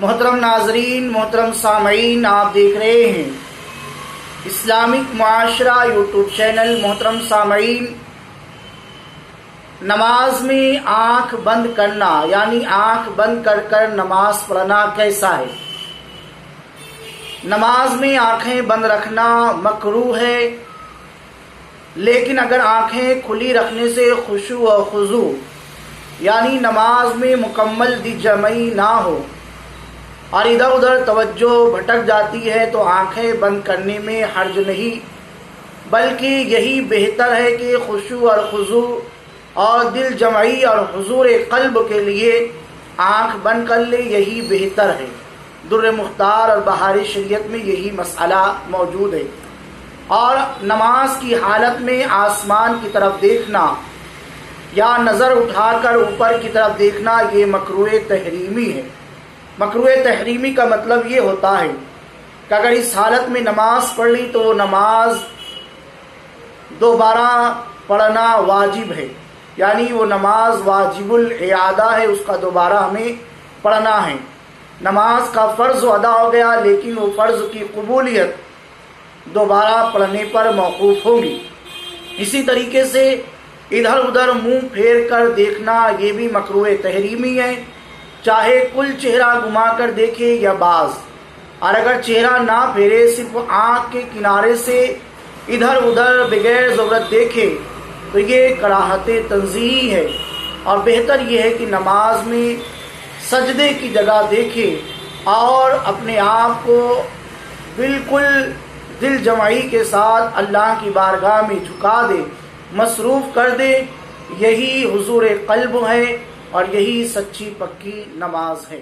محترم ناظرین، محترم سامعین، آپ دیکھ رہے ہیں اسلامک معاشرہ یوٹیوب چینل۔ محترم سامعین، نماز میں آنکھ بند کرنا یعنی آنکھ بند کر کر نماز پڑھنا کیسا ہے؟ نماز میں آنکھیں بند رکھنا مکروہ ہے، لیکن اگر آنکھیں کھلی رکھنے سے خشوع و خضوع یعنی نماز میں مکمل دل جمعی نہ ہو اور ادھر ادھر توجہ بھٹک جاتی ہے تو آنکھیں بند کرنے میں حرج نہیں، بلکہ یہی بہتر ہے کہ خشوع اور خضوع اور دل جمعی اور حضور قلب کے لیے آنکھ بند کر لے، یہی بہتر ہے۔ در مختار اور بہار شریعت میں یہی مسئلہ موجود ہے۔ اور نماز کی حالت میں آسمان کی طرف دیکھنا یا نظر اٹھا کر اوپر کی طرف دیکھنا یہ مکروہ تحریمی ہے۔ مکروہ تحریمی کا مطلب یہ ہوتا ہے کہ اگر اس حالت میں نماز پڑھ لی تو وہ نماز دوبارہ پڑھنا واجب ہے، یعنی وہ نماز واجب الاعادہ ہے، اس کا دوبارہ ہمیں پڑھنا ہے۔ نماز کا فرض ادا ہو گیا، لیکن وہ فرض کی قبولیت دوبارہ پڑھنے پر موقوف ہوگی۔ اسی طریقے سے ادھر ادھر منہ پھیر کر دیکھنا یہ بھی مکروہ تحریمی ہے، چاہے کل چہرہ گھما کر دیکھے یا بعض، اور اگر چہرہ نہ پھیرے صرف آنکھ کے کنارے سے ادھر ادھر بغیر ضرورت دیکھے تو یہ کراہت تنزیہی ہے، اور بہتر یہ ہے کہ نماز میں سجدے کی جگہ دیکھے اور اپنے آپ کو بالکل دل جمعی کے ساتھ اللہ کی بارگاہ میں جھکا دے، مصروف کر دے۔ یہی حضور قلب ہے اور یہی سچی پکی نماز ہے۔